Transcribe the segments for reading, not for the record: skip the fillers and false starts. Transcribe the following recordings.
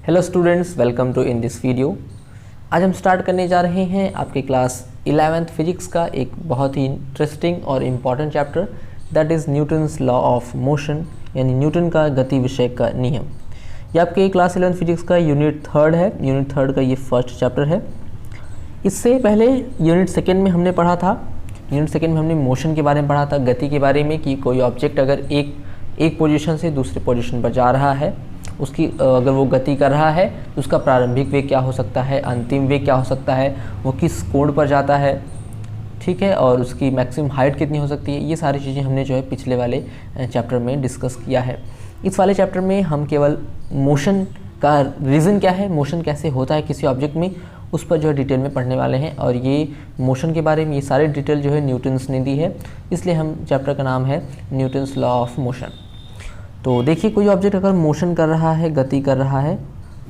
Hello students, welcome to in this video. आज हम start करने जा रहे हैं आपके क्लास 11th फिजिक्स का एक बहुत ही इंटरेस्टिंग और important chapter, that is Newton's law of motion, यानी न्यूटन का गति विषय का नियम। ये आपके क्लास 11th फिजिक्स का यूनिट 3 है। यूनिट 3 का ये फर्स्ट चैप्टर है। इससे पहले यूनिट 2 में हमने पढ़ा था, यूनिट 2 में हमने मोशन के बारे में पढ़ा था, गति के बारे में, कि कोई ऑब्जेक्ट अगर एक पोजीशन से दूसरे पोजीशन पर जा रहा है, उसकी अगर वो गति कर रहा है तो उसका प्रारंभिक वेग क्या हो सकता है, अंतिम वेग क्या हो सकता है, वो किस कोण पर जाता है, ठीक है, और उसकी मैक्सिमम हाइट कितनी हो सकती है। ये सारी चीज़ें हमने जो है पिछले वाले चैप्टर में डिस्कस किया है। इस वाले चैप्टर में हम केवल मोशन का रीज़न क्या है, मोशन कैसे होता है किसी ऑब्जेक्ट में, उस पर जो है डिटेल में पढ़ने वाले हैं। और ये मोशन के बारे में ये सारे डिटेल जो है न्यूटन्स ने दी है, इसलिए हम चैप्टर का नाम है न्यूटन्स लॉ ऑफ मोशन। तो देखिए, कोई ऑब्जेक्ट अगर मोशन कर रहा है, गति कर रहा है,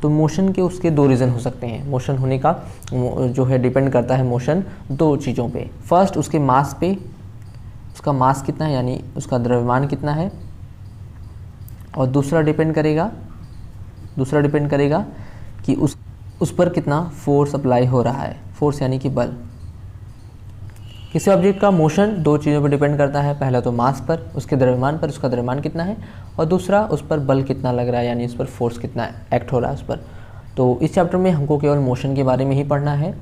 तो मोशन के उसके दो रीज़न हो सकते हैं। मोशन होने का जो है डिपेंड करता है मोशन दो चीज़ों पे। फर्स्ट, उसके मास पे, उसका मास कितना है, यानी उसका द्रव्यमान कितना है, और दूसरा डिपेंड करेगा कि उस पर कितना फोर्स अप्लाई हो रहा है। फोर्स यानी कि बल। किसी ऑब्जेक्ट का मोशन दो चीज़ों पर डिपेंड करता है। पहला तो मास पर, उसके द्रव्यमान पर, उसका द्रव्यमान कितना है, और दूसरा उस पर बल कितना लग रहा है, यानी उस पर फोर्स कितना एक्ट हो रहा है उस पर। तो इस चैप्टर में हमको केवल मोशन के बारे में ही पढ़ना है,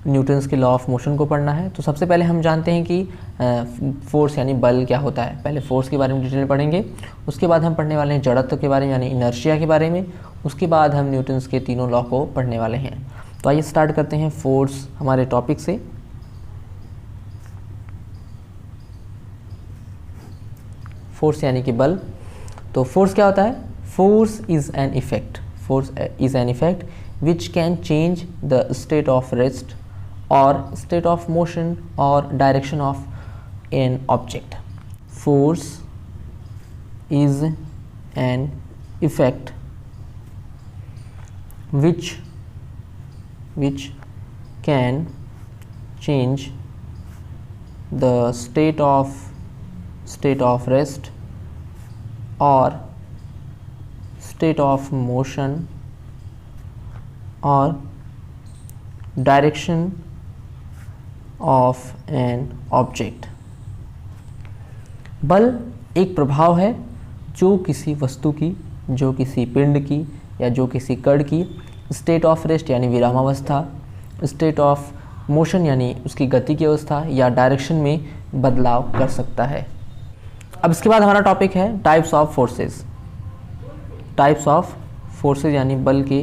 न्यूटन्स के लॉ ऑफ मोशन को पढ़ना है। तो सबसे पहले हम जानते हैं कि फोर्स यानी बल क्या होता है। पहले फोर्स के बारे में डिटेल पढ़ेंगे, उसके बाद हम पढ़ने वाले हैं जड़त्व के बारे में, यानी इनर्शिया के बारे में। उसके बाद हम न्यूटन्स के तीनों लॉ को पढ़ने वाले हैं। तो आइए स्टार्ट करते हैं फोर्स हमारे टॉपिक से। फोर्स यानी कि बल। तो फोर्स क्या होता है? Force is an effect, force is an effect which can change the state of rest और स्टेट ऑफ मोशन और direction of an object. Force is an effect which can change the state of rest or state of motion or direction of an object। बल एक प्रभाव है जो किसी वस्तु की, जो किसी पिंड की या जो किसी कण की स्टेट ऑफ रेस्ट यानी विरामावस्था, स्टेट ऑफ मोशन यानी उसकी गति की अवस्था या डायरेक्शन में बदलाव कर सकता है। अब इसके बाद हमारा टॉपिक है types of forces. Types of forces यानी बल के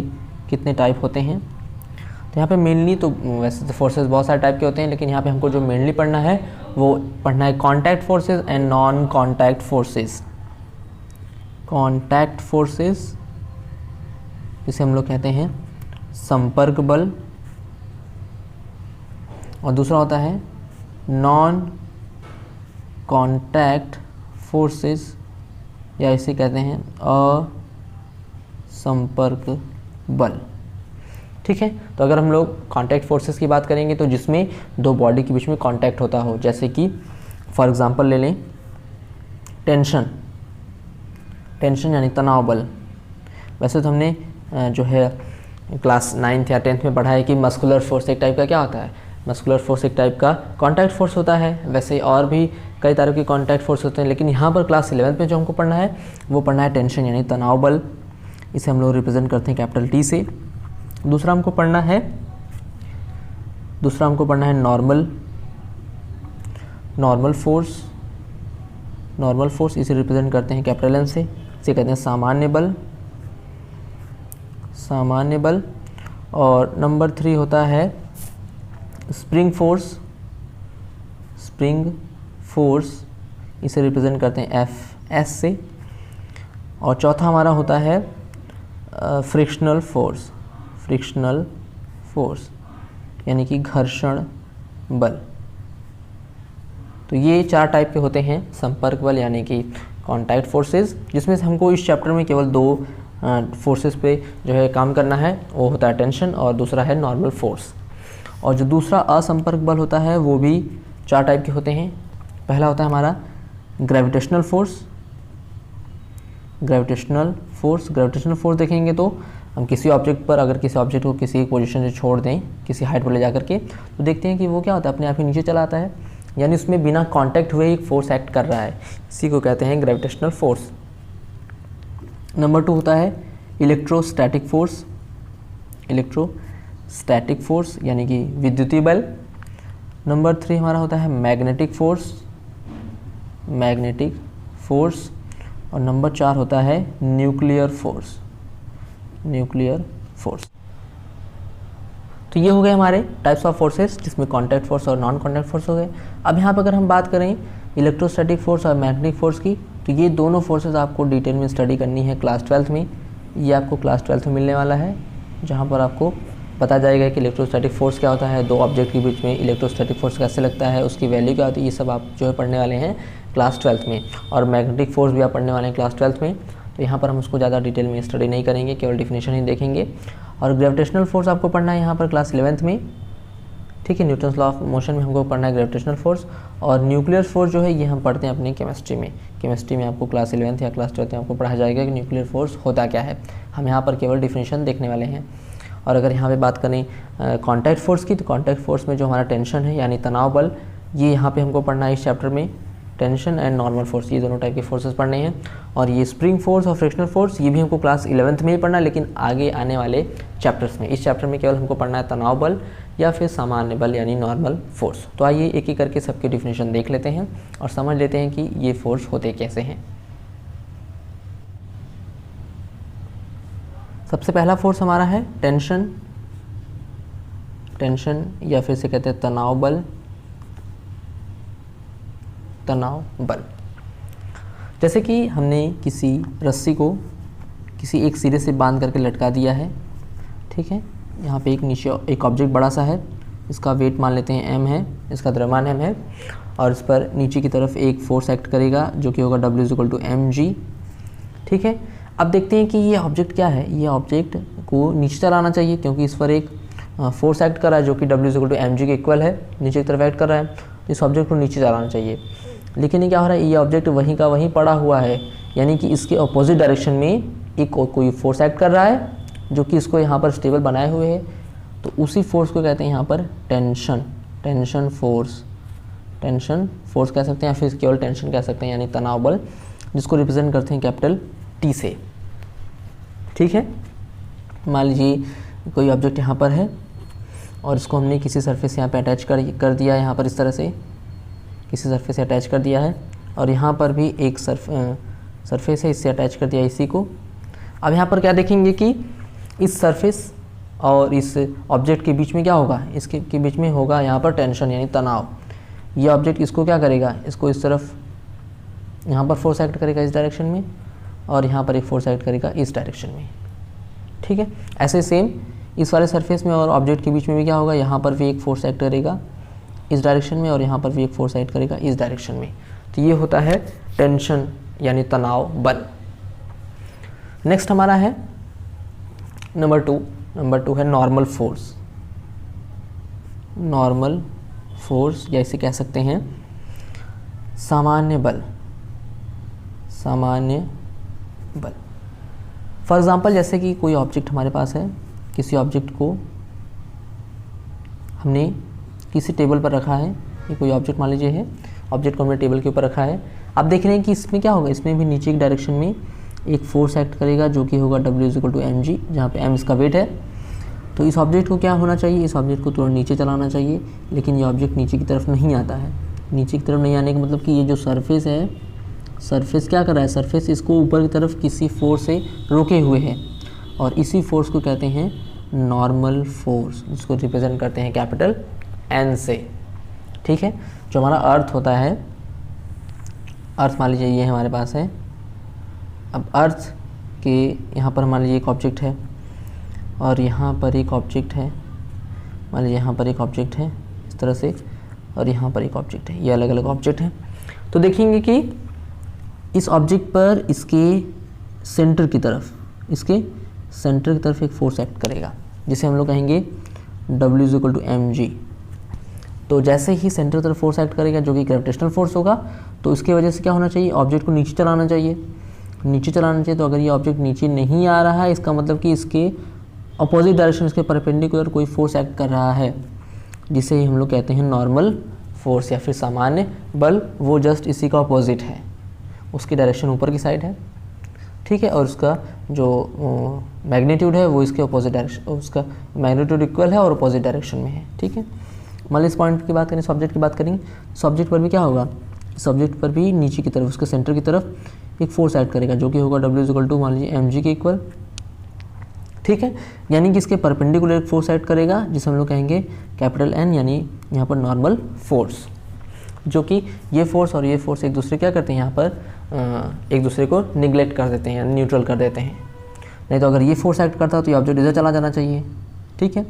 कितने टाइप होते हैं। तो यहाँ पे मेनली, तो वैसे तो फोर्सेस बहुत सारे टाइप के होते हैं, लेकिन यहाँ पे हमको जो मेनली पढ़ना है वो पढ़ना है contact forces and non contact forces. Contact forces जिसे हम लोग कहते हैं संपर्क बल, और दूसरा होता है नॉन कॉन्टैक्ट फोर्सेस, या इसे कहते हैं असंपर्क बल। ठीक है, तो अगर हम लोग कॉन्टैक्ट फोर्सेस की बात करेंगे तो जिसमें दो बॉडी के बीच में कॉन्टैक्ट होता हो, जैसे कि फॉर एग्जांपल ले लें टेंशन यानी तनाव बल। वैसे तो हमने जो है क्लास 9th या 10th में पढ़ा है कि मस्कुलर फोर्स एक टाइप का क्या होता है, मस्कुलर फोर्स एक टाइप का कॉन्टैक्ट फोर्स होता है। वैसे और भी कई तरह के कॉन्टैक्ट फोर्स होते हैं, लेकिन यहाँ पर क्लास 11th में जो हमको पढ़ना है वो पढ़ना है टेंशन यानी तनाव बल। इसे हम लोग रिप्रेजेंट करते हैं कैपिटल T से। दूसरा हमको पढ़ना है नॉर्मल फोर्स। इसे रिप्रेजेंट करते हैं कैपिटल N से। इसे कहते हैं सामान्य बल। और नंबर 3 होता है स्प्रिंग फोर्स। इसे रिप्रेजेंट करते हैं FS से। और चौथा हमारा होता है फ्रिक्शनल फोर्स यानी कि घर्षण बल। तो ये 4 टाइप के होते हैं संपर्क बल यानी कि कॉन्टैक्ट फोर्सेस, जिसमें से हमको इस चैप्टर में केवल 2 फोर्सेस पे जो है काम करना है। वो होता है टेंशन और दूसरा है नॉर्मल फोर्स। और जो दूसरा असंपर्क बल होता है वो भी 4 टाइप के होते हैं। पहला होता है हमारा ग्रेविटेशनल फोर्स। ग्रेविटेशनल फोर्स देखेंगे तो हम किसी ऑब्जेक्ट पर अगर किसी ऑब्जेक्ट को किसी पोजीशन से छोड़ दें किसी हाइट पर ले जा करके, तो देखते हैं कि वो क्या होता है, अपने आप ही नीचे चला आता है, यानी उसमें बिना कांटेक्ट हुए एक फोर्स एक्ट कर रहा है। इसी को कहते हैं ग्रेविटेशनल फोर्स। नंबर 2 होता है इलेक्ट्रोस्टैटिक फोर्स। इलेक्ट्रोस्टैटिक फोर्स यानी कि विद्युतीय बल। नंबर 3 हमारा होता है मैग्नेटिक फोर्स। और नंबर 4 होता है न्यूक्लियर फोर्स। तो ये हो गए हमारे टाइप्स ऑफ फोर्सेस, जिसमें कॉन्टैक्ट फोर्स और नॉन कॉन्टैक्ट फोर्स हो गए। अब यहाँ पर अगर हम बात करें इलेक्ट्रोस्टैटिक फोर्स और मैग्नेटिक फोर्स की, तो ये दोनों फोर्सेस आपको डिटेल में स्टडी करनी है क्लास 12th में। ये आपको क्लास 12th में मिलने वाला है, जहाँ पर आपको पता जाएगा कि इलेक्ट्रोस्टैटिक फोर्स क्या होता है, दो ऑब्जेक्ट के बीच में इलेक्ट्रोस्टैटिक फोर्स कैसे लगता है, उसकी वैल्यू क्या होती है, ये सब आप जो है पढ़ने वाले हैं क्लास 12th में। और मैग्नेटिक फोर्स भी आप पढ़ने वाले हैं क्लास 12th में। तो यहाँ पर हम उसको ज़्यादा डिटेल में स्टडी नहीं करेंगे, केवल डिफिनेशन ही देखेंगे। और ग्रेविटेशनल फोर्स आपको पढ़ना है यहाँ पर क्लास 11th में, ठीक है। न्यूटन्स लॉ ऑफ मोशन में हमको पढ़ना है ग्रेविटेशनल फोर्स। और न्यूक्लियर फोर्स जो है ये हम पढ़ते हैं अपनी केमिस्ट्री में आपको क्लास 11th या क्लास 12th में आपको पढ़ाया जाएगा कि न्यूक्लियर फोर्स होता क्या है। हम यहाँ पर केवल डिफिनेशन देखने वाले हैं। और अगर यहाँ पे बात करें कॉन्टैक्ट फोर्स की, तो कॉन्टैक्ट फोर्स में जो हमारा टेंशन है यानी तनाव बल, ये यहाँ पे हमको पढ़ना है इस चैप्टर में। टेंशन एंड नॉर्मल फोर्स, ये दोनों टाइप के फोर्सेस पढ़ने हैं। और ये स्प्रिंग फोर्स और फ्रिक्शनल फोर्स, ये भी हमको क्लास 11th में ही पढ़ना है, लेकिन आगे आने वाले चैप्टर्स में। इस चैप्टर में केवल हमको पढ़ना है तनाव बल या फिर सामान्य बल यानी नॉर्मल फोर्स। तो आइए एक एक करके सबके डिफिनेशन देख लेते हैं और समझ लेते हैं कि ये फोर्स होते कैसे हैं। सबसे पहला फोर्स हमारा है टेंशन या फिर से कहते हैं तनाव बल। जैसे कि हमने किसी रस्सी को किसी एक सिरे से बांध करके लटका दिया है, ठीक है। यहाँ पे एक नीचे एक ऑब्जेक्ट बड़ा सा है, इसका वेट मान लेते हैं m है, इसका द्रव्यमान m है, और इस पर नीचे की तरफ एक फोर्स एक्ट करेगा जो कि होगा W=mg, ठीक है। अब देखते हैं कि ये ऑब्जेक्ट क्या है। ये ऑब्जेक्ट को नीचे चलाना चाहिए क्योंकि इस पर एक फोर्स एक्ट कर रहा है जो कि W=mg के इक्वल है, नीचे की तरफ एक्ट कर रहा है, तो इस ऑब्जेक्ट को नीचे चलाना चाहिए। लेकिन ये क्या हो रहा है, ये ऑब्जेक्ट वहीं का वहीं पड़ा हुआ है, यानी कि इसके अपोजिट डायरेक्शन में एक कोई फोर्स एक्ट कर रहा है जो कि इसको यहाँ पर स्टेबल बनाए हुए है। तो उसी फोर्स को कहते हैं यहाँ पर टेंशन फोर्स कह सकते हैं, या फिर केवल टेंशन कह सकते हैं, यानी तनाव बल, जिसको रिप्रेजेंट करते हैं कैपिटल T से, ठीक है। मान लीजिए कोई ऑब्जेक्ट यहाँ पर है और इसको हमने किसी सरफेस यहाँ पे अटैच कर दिया है, यहाँ पर इस तरह से किसी सरफेस से अटैच कर दिया है, और यहाँ पर भी एक सरफेस है, इससे अटैच कर दिया इसी को। अब यहाँ पर क्या देखेंगे कि इस सरफेस और इस ऑब्जेक्ट के बीच में क्या होगा, इसके बीच में होगा यहाँ पर टेंशन यानी तनाव। ये ऑब्जेक्ट इसको क्या करेगा, इसको इस तरफ यहाँ पर फोर्स एक्ट करेगा इस डायरेक्शन में, और यहाँ पर एक फोर्स एक्ट करेगा इस डायरेक्शन में, ठीक है। ऐसे सेम इस वाले सरफेस में और ऑब्जेक्ट के बीच में भी क्या होगा, यहाँ पर भी एक फोर्स एक्ट करेगा इस डायरेक्शन में, और यहाँ पर भी एक फोर्स एक्ट करेगा इस डायरेक्शन में। तो ये होता है टेंशन यानी तनाव बल। नेक्स्ट हमारा है नंबर टू है नॉर्मल फोर्स या इसे कह सकते हैं सामान्य बल। फॉर एग्जांपल जैसे कि कोई ऑब्जेक्ट हमारे पास है, किसी ऑब्जेक्ट को हमने किसी टेबल पर रखा है, ये कोई ऑब्जेक्ट मान लीजिए है, ऑब्जेक्ट को हमने टेबल के ऊपर रखा है। अब देख रहे हैं कि इसमें क्या होगा, इसमें भी नीचे की डायरेक्शन में एक फोर्स एक्ट करेगा जो कि होगा W=mg, जहाँ पे m इसका वेट है। तो इस ऑब्जेक्ट को क्या होना चाहिए, इस ऑब्जेक्ट को थोड़ा नीचे चलाना चाहिए, लेकिन ये ऑब्जेक्ट नीचे की तरफ नहीं आता है। नीचे की तरफ नहीं आने का मतलब कि ये जो सरफेस है, सरफेस क्या कर रहा है, सरफेस इसको ऊपर की तरफ किसी फोर्स से रोके हुए है, और इसी फोर्स को कहते हैं नॉर्मल फोर्स, जिसको रिप्रेजेंट करते हैं कैपिटल N से, ठीक है। जो हमारा अर्थ होता है, अर्थ मान लीजिए ये हमारे पास है। अब अर्थ के यहाँ पर मान लीजिए एक ऑब्जेक्ट है, और यहाँ पर एक ऑब्जेक्ट है, मान लीजिए यहाँ पर एक ऑब्जेक्ट है इस तरह से, और यहाँ पर एक ऑब्जेक्ट है, ये अलग अलग ऑब्जेक्ट हैं। तो देखेंगे कि इस ऑब्जेक्ट पर इसके सेंटर की तरफ एक फोर्स एक्ट करेगा, जिसे हम लोग कहेंगे W=mg। तो जैसे ही सेंटर की तरफ फोर्स एक्ट करेगा जो कि ग्रेविटेशनल फोर्स होगा, तो इसकी वजह से क्या होना चाहिए, ऑब्जेक्ट को नीचे चलाना चाहिए। नीचे चलाना चाहिए। तो अगर ये ऑब्जेक्ट नीचे नहीं आ रहा है, इसका मतलब कि इसके अपोजिट डायरेक्शन, इसके परपेंडिकुलर कोई फोर्स एक्ट कर रहा है, जिसे हम लोग कहते हैं नॉर्मल फोर्स या फिर सामान्य बल। वो जस्ट इसी का अपोजिट है, उसकी डायरेक्शन ऊपर की साइड है, ठीक है, और उसका जो मैग्नीट्यूड है वो इसके अपोजिट डायरेक्शन, उसका मैग्नीट्यूड इक्वल है और अपोजिट डायरेक्शन में है, ठीक है। मान लीजिए इस पॉइंट की बात करें, सब्जेक्ट की बात करेंगे, सब्जेक्ट पर भी क्या होगा, सब्जेक्ट पर भी नीचे की तरफ, उसके सेंटर की तरफ एक फोर्स एक्ट करेगा, जो कि होगा W = मान लीजिए mg के इक्वल, ठीक है। यानी कि इसके परपेंडिकुलर एक फोर्स एक्ट करेगा, जिसे हम लोग कहेंगे कैपिटल N, यानी यहाँ पर नॉर्मल फोर्स, जो कि ये फोर्स और ये फोर्स एक दूसरे क्या करते हैं, यहाँ पर एक दूसरे को निगलेक्ट कर देते हैं, न्यूट्रल कर देते हैं। नहीं तो अगर ये फोर्स एक्ट करता तो ये ऑब्जेक्ट इधर चला जाना चाहिए, ठीक है।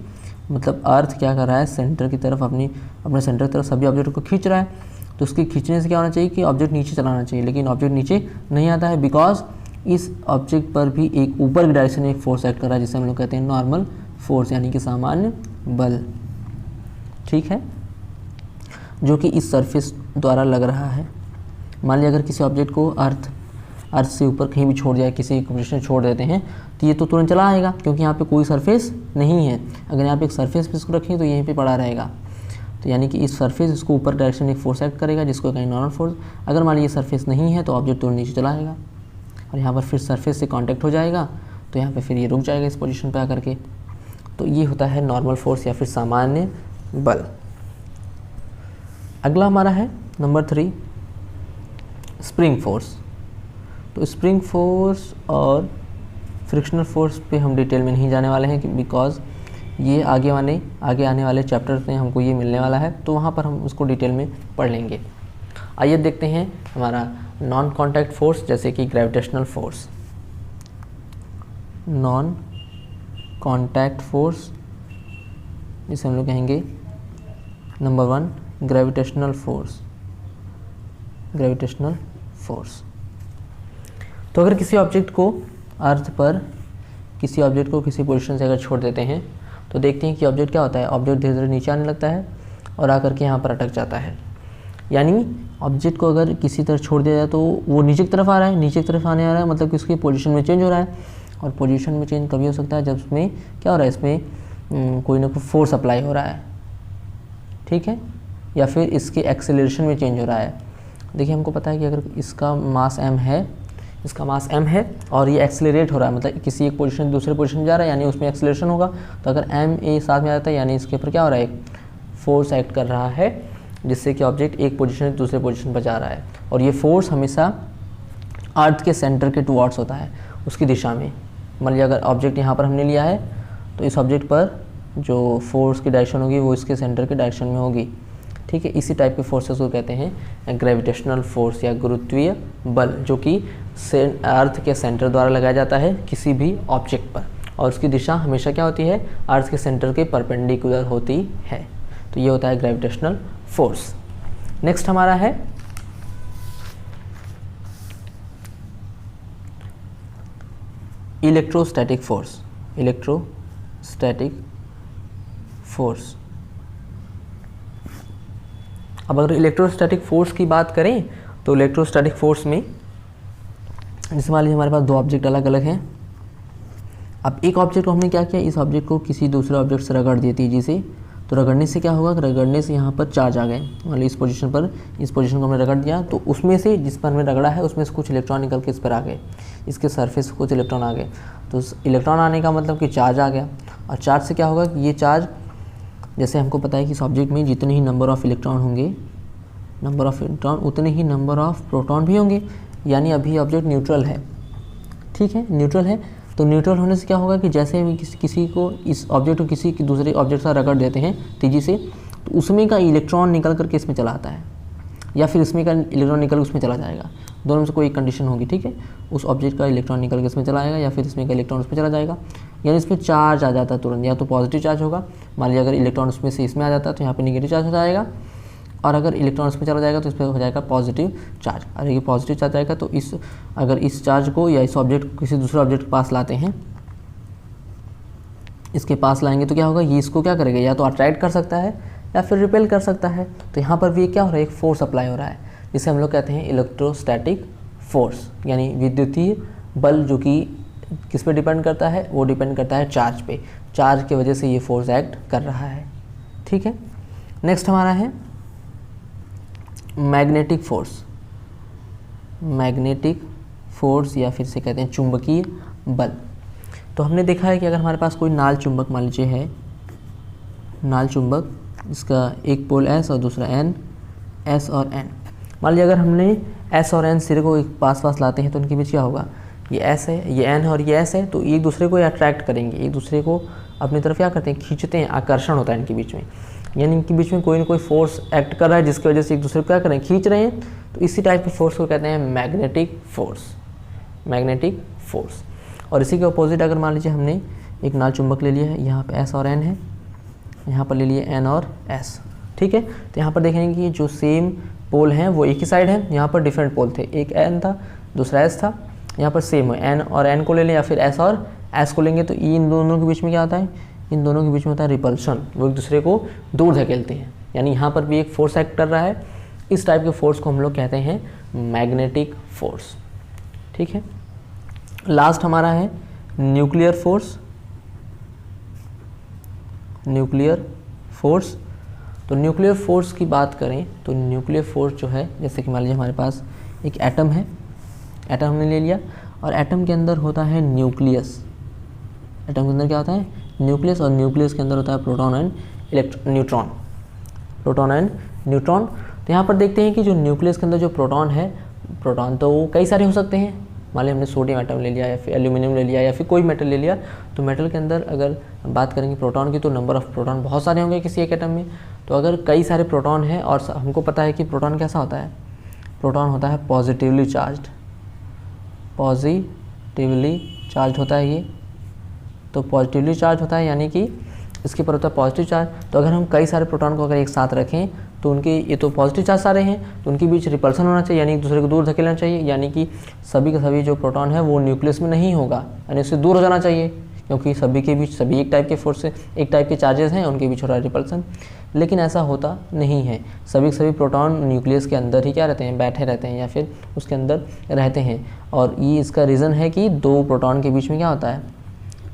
मतलब अर्थ क्या कर रहा है, सेंटर की तरफ, अपने सेंटर की तरफ सभी ऑब्जेक्ट को खींच रहा है, तो उसके खींचने से क्या होना चाहिए कि ऑब्जेक्ट नीचे चलाना चाहिए, लेकिन ऑब्जेक्ट नीचे नहीं आता है, बिकॉज इस ऑब्जेक्ट पर भी एक ऊपर की डायरेक्शन में एक फोर्स एक्ट कर रहा है, जिसे हम लोग कहते हैं नॉर्मल फोर्स, यानी कि सामान्य बल, ठीक है, जो कि इस सरफेस द्वारा लग रहा है। मान लिया अगर किसी ऑब्जेक्ट को अर्थ से ऊपर कहीं भी छोड़ जाए, किसी पोजीशन में छोड़ देते हैं, तो ये तो तुरंत चला आएगा, क्योंकि यहाँ पे कोई सरफेस नहीं है। अगर यहाँ पे एक सरफेस पे इसको रखें तो यहीं पे पड़ा रहेगा, तो यानी कि इस सरफेस, इसको ऊपर डायरेक्शन में एक फोर्स एक्ट करेगा, जिसको कहेंगे नॉर्मल फोर्स। अगर मान लीजिए सरफेस नहीं है तो ऑब्जेक्ट तुरंत नीचे चला आएगा, और यहाँ पर फिर सरफेस से कॉन्टैक्ट हो जाएगा, तो यहाँ पर फिर ये रुक जाएगा इस पोजिशन पर आकर के। तो ये होता है नॉर्मल फोर्स या फिर सामान्य बल। अगला हमारा है नंबर 3, स्प्रिंग फोर्स। तो स्प्रिंग फोर्स और फ्रिक्शनल फोर्स पे हम डिटेल में नहीं जाने वाले हैं, बिकॉज ये आगे आने वाले चैप्टर्स में हमको ये मिलने वाला है, तो वहाँ पर हम उसको डिटेल में पढ़ लेंगे। आइए देखते हैं हमारा नॉन कॉन्टैक्ट फोर्स, जैसे कि gravitational force. Non contact force, जिसे हम लोग कहेंगे number 1 gravitational force. Gravitational force, तो अगर किसी ऑब्जेक्ट को अर्थ पर, किसी ऑब्जेक्ट को किसी पोजीशन से अगर छोड़ देते हैं, तो देखते हैं कि ऑब्जेक्ट क्या होता है, ऑब्जेक्ट धीरे धीरे नीचे आने लगता है और आकर के यहाँ पर अटक जाता है। यानी ऑब्जेक्ट को अगर किसी तरह छोड़ दिया जाए तो वो नीचे की तरफ आ रहा है, नीचे की तरफ आने आ रहा है, मतलब कि उसकी पोजीशन में चेंज हो रहा है। और पोजीशन में चेंज तभी हो सकता है जब उसमें क्या हो रहा है, इसमें कोई ना कोई फोर्स अप्लाई हो रहा है, ठीक है, या फिर इसके एक्सेलरेशन में चेंज हो रहा है। देखिए हमको पता है कि अगर इसका मास m है, इसका मास m है और ये एक्सेलरेट हो रहा है, मतलब किसी एक पोजीशन से दूसरे पोजीशन में जा रहा है, यानी उसमें एक्सेलरेशन होगा। तो अगर m a साथ में आता है, यानी इसके ऊपर क्या हो रहा है, एक फोर्स एक्ट कर रहा है, जिससे कि ऑब्जेक्ट एक पोजीशन से दूसरे पोजीशन पर जा रहा है। और ये फोर्स हमेशा अर्थ के सेंटर के टुवर्ड्स होता है, उसकी दिशा में। मान लीजिए अगर ऑब्जेक्ट यहाँ पर हमने लिया है, तो इस ऑब्जेक्ट पर जो फोर्स की डायरेक्शन होगी वो इसके सेंटर के डायरेक्शन में होगी, ठीक है। इसी टाइप के फोर्सेस को कहते हैं ग्रेविटेशनल फोर्स या गुरुत्वीय बल, जो कि अर्थ के सेंटर द्वारा लगाया जाता है किसी भी ऑब्जेक्ट पर, और उसकी दिशा हमेशा क्या होती है, अर्थ के सेंटर के परपेंडिकुलर होती है। तो ये होता है ग्रेविटेशनल फोर्स। नेक्स्ट हमारा है इलेक्ट्रोस्टैटिक फोर्स। इलेक्ट्रोस्टैटिक फोर्स, अब अगर इलेक्ट्रोस्टैटिक फोर्स की बात करें, तो इलेक्ट्रोस्टैटिक फोर्स में जैसे मान लीजिए हमारे पास दो ऑब्जेक्ट अलग अलग हैं। अब एक ऑब्जेक्ट को हमने क्या किया, इस ऑब्जेक्ट को किसी दूसरे ऑब्जेक्ट से रगड़ दिया तेजी से, तो रगड़ने से क्या होगा, रगड़ने से यहाँ पर चार्ज आ गए। मान लीजिए इस पोजीशन को हमने रगड़ दिया, तो उसमें से, जिस पर हमने रगड़ा है, उसमें से कुछ इलेक्ट्रॉन निकल के इस पर आ गए, इसके सरफेस से कुछ इलेक्ट्रॉन आ गए। तो इलेक्ट्रॉन आने का मतलब कि चार्ज आ गया, और चार्ज से क्या होगा कि ये चार्ज, जैसे हमको पता है कि इस ऑब्जेक्ट में जितने ही नंबर ऑफ़ इलेक्ट्रॉन होंगे, नंबर ऑफ़ इलेक्ट्रॉन, उतने ही नंबर ऑफ़ प्रोटॉन भी होंगे। यानी अभी ऑब्जेक्ट न्यूट्रल है, ठीक है, न्यूट्रल है। तो न्यूट्रल होने से क्या होगा कि जैसे हम किसी को, इस ऑब्जेक्ट को किसी दूसरे ऑब्जेक्ट से रगड़ देते हैं तेज़ी से, तो उसमें का इलेक्ट्रॉन निकल करके इसमें चला आता है, या फिर इसमें का इलेक्ट्रॉन निकल के उसमें चला जाएगा। दोनों में से कोई एक कंडीशन होगी, ठीक है। उस ऑब्जेक्ट का इलेक्ट्रॉन निकल के इसमें चला आएगा, या फिर इसमें का इलेक्ट्रॉन उसमें चला जाएगा। यानी इसमें चार्ज आ जाता है तुरंत, या तो पॉजिटिव चार्ज होगा। मान लीजिए अगर इलेक्ट्रॉन उसमें से इसमें आ जाता है तो यहाँ पे नेगेटिव चार्ज हो जाएगा, और अगर इलेक्ट्रॉन इसमें चला जाएगा तो इस पर हो जाएगा पॉजिटिव चार्ज। अगर ये पॉजिटिव चार्ज आएगा तो अगर इस चार्ज को या इस ऑब्जेक्ट को किसी दूसरे ऑब्जेक्ट के पास लाते हैं, इसके पास लाएंगे तो क्या होगा, ये इसको क्या करेगा, या तो अट्रैक्ट कर सकता है या फिर रिपेल कर सकता है। तो यहाँ पर भी क्या हो रहा है, एक फोर्स अप्लाई हो रहा है, जिसे हम लोग कहते हैं इलेक्ट्रोस्टैटिक फोर्स, यानी विद्युतीय बल जो कि किस पे डिपेंड करता है, वो डिपेंड करता है चार्ज पे। चार्ज की वजह से ये फोर्स एक्ट कर रहा है। ठीक है, नेक्स्ट हमारा है मैग्नेटिक फोर्स। मैग्नेटिक फोर्स या फिर से कहते हैं चुंबकीय बल। तो हमने देखा है कि अगर हमारे पास कोई नाल चुंबक मान लीजिए है, नाल चुंबक, इसका एक पोल S और दूसरा N, S और N। मान लीजिए अगर हमने S और N सिरे को एक पास पास लाते हैं तो उनके बीच क्या होगा, ये S है, ये N है और ये S है, तो एक दूसरे को अट्रैक्ट करेंगे, एक दूसरे को अपनी तरफ क्या करते हैं, खींचते हैं, आकर्षण होता है इनके बीच में। यानी इनके बीच में कोई ना कोई फोर्स एक्ट कर रहा है जिसकी वजह से एक दूसरे को क्या कर रहे हैं, खींच रहे हैं। तो इसी टाइप के फोर्स को कहते हैं मैग्नेटिक फोर्स। Magnetic force. और इसी के अपोजिट अगर मान लीजिए हमने एक नाल चुंबक ले लिया है, यहाँ पे S और N है, यहाँ पर ले लिए N और S। ठीक है, तो यहाँ पर देखेंगे कि जो सेम पोल हैं वो एक ही साइड है, यहाँ पर डिफरेंट पोल थे, एक N था दूसरा S था, यहाँ पर सेम है, N और N को ले लें या फिर S और S को लेंगे, तो इन दोनों के बीच में क्या होता है, इन दोनों के बीच में होता है रिपल्शन, वो एक दूसरे को दूर धकेलते हैं। यानी यहाँ पर भी एक फोर्स एक्ट कर रहा है। इस टाइप के फोर्स को हम लोग कहते हैं मैग्नेटिक फोर्स। ठीक है, लास्ट हमारा है न्यूक्लियर फोर्स। न्यूक्लियर फोर्स, तो न्यूक्लियर फोर्स की बात करें तो न्यूक्लियर फोर्स जो है, जैसे कि मान लीजिए हमारे पास एक एटम है, एटम हमने ले लिया और एटम के अंदर होता है न्यूक्लियस। एटम के अंदर क्या होता है, न्यूक्लियस, और न्यूक्लियस के अंदर होता है proton and neutron. Proton and neutron. तो यहाँ पर देखते हैं कि जो न्यूक्लियस के अंदर जो प्रोटॉन है, प्रोटॉन तो वो कई सारे हो सकते हैं। मान लीजिए हमने सोडियम एटम ले लिया या फिर एल्यूमिनियम ले लिया या फिर कोई मेटल ले लिया, तो मेटल के अंदर अगर बात करेंगे प्रोटॉन की, तो नंबर ऑफ़ प्रोटॉन बहुत सारे होंगे किसी एक एटम में। तो अगर कई सारे प्रोटॉन हैं और हमको पता है कि प्रोटॉन कैसा होता है, प्रोटॉन होता है पॉजिटिवली चार्ज्ड, पॉजिटिवली चार्ज होता है ये। तो पॉजिटिवली चार्ज होता है यानी कि इसके ऊपर होता है पॉजिटिव चार्ज। तो अगर हम कई सारे प्रोटॉन को अगर एक साथ रखें तो उनके, ये तो पॉजिटिव चार्ज सारे हैं, तो उनके बीच रिपल्सन होना चाहिए, यानी एक दूसरे को दूर धकेलना चाहिए। यानी कि सभी के सभी जो प्रोटॉन है वो न्यूक्लियस में नहीं होगा, यानी उससे दूर हो जाना चाहिए, क्योंकि सभी के बीच सभी एक टाइप के फोर्स से, एक टाइप के चार्जेस हैं, उनके बीच हो रहा है रिपल्सन। लेकिन ऐसा होता नहीं है, सभी के सभी प्रोटॉन न्यूक्लियस के अंदर ही क्या रहते हैं, बैठे रहते हैं या फिर उसके अंदर रहते हैं। और ये इसका रीज़न है कि दो प्रोटॉन के बीच में क्या होता है,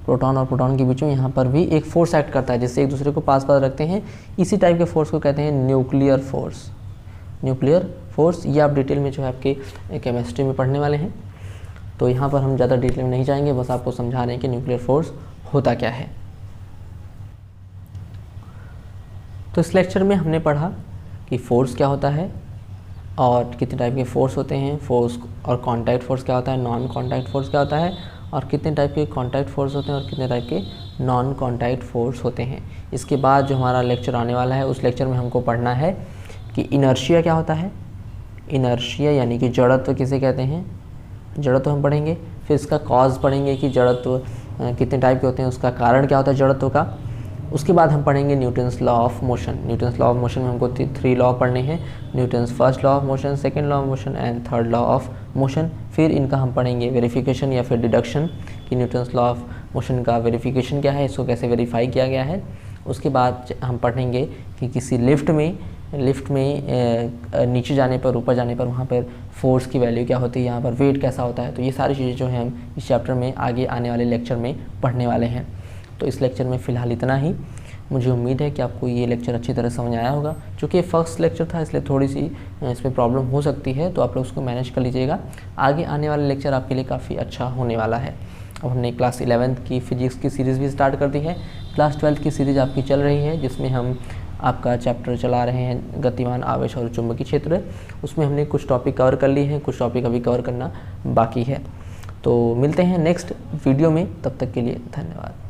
प्रोटॉन और प्रोटॉन के बीच में यहाँ पर भी एक फोर्स एक्ट करता है, जिससे एक दूसरे को पास पास रखते हैं। इसी टाइप के फोर्स को कहते हैं न्यूक्लियर फोर्स। न्यूक्लियर फोर्स, ये आप डिटेल में जो है आपके केमिस्ट्री में पढ़ने वाले हैं, तो यहाँ पर हम ज़्यादा डिटेल में नहीं जाएंगे, बस आपको समझा रहे हैं कि न्यूक्लियर फोर्स होता क्या है। तो इस लेक्चर में हमने पढ़ा कि फोर्स क्या होता है और कितने टाइप के फोर्स होते हैं, फोर्स और कॉन्टैक्ट फोर्स क्या होता है, नॉन कॉन्टैक्ट फोर्स क्या होता है, और कितने टाइप के कॉन्टैक्ट फोर्स होते हैं और कितने टाइप के नॉन कॉन्टैक्ट फोर्स होते हैं। इसके बाद जो हमारा लेक्चर आने वाला है, उस लेक्चर में हमको पढ़ना है कि इनर्शिया क्या होता है। इनर्शिया यानी कि जड़त्व किसे कहते हैं, जड़त्व हम पढ़ेंगे। फिर इसका कॉज पढ़ेंगे कि जड़त्व कितने टाइप के होते हैं, उसका कारण क्या होता है जड़त्व का। उसके बाद हम पढ़ेंगे Newton's law of motion. Newton's law of motion में हमको 3 लॉ पढ़ने हैं, Newton's first law of motion, second law of motion and third law of motion. फिर इनका हम पढ़ेंगे वेरिफिकेशन या फिर डिडक्शन, कि न्यूटन्स लॉ ऑफ मोशन का वेरिफिकेशन क्या है, इसको कैसे वेरीफाई किया गया है। उसके बाद हम पढ़ेंगे कि किसी लिफ्ट में नीचे जाने पर, ऊपर जाने पर, वहाँ पर फोर्स की वैल्यू क्या होती है, यहाँ पर वेट कैसा होता है। तो ये सारी चीज़ें जो हैं हम इस चैप्टर में आगे आने वाले लेक्चर में पढ़ने वाले हैं। तो इस लेक्चर में फ़िलहाल इतना ही। मुझे उम्मीद है कि आपको ये लेक्चर अच्छी तरह समझ आया होगा। चूँकि ये फर्स्ट लेक्चर था इसलिए थोड़ी सी इसमें प्रॉब्लम हो सकती है, तो आप लोग उसको मैनेज कर लीजिएगा। आगे आने वाला लेक्चर आपके लिए काफ़ी अच्छा होने वाला है। अब हमने क्लास 11th की फिजिक्स की सीरीज़ भी स्टार्ट कर दी है। क्लास 12th की सीरीज़ आपकी चल रही है, जिसमें हम आपका चैप्टर चला रहे हैं गतिमान, आवेश और चुंबकीय क्षेत्र। उसमें हमने कुछ टॉपिक कवर कर लिए हैं, कुछ टॉपिक अभी कवर करना बाकी है। तो मिलते हैं नेक्स्ट वीडियो में, तब तक के लिए धन्यवाद।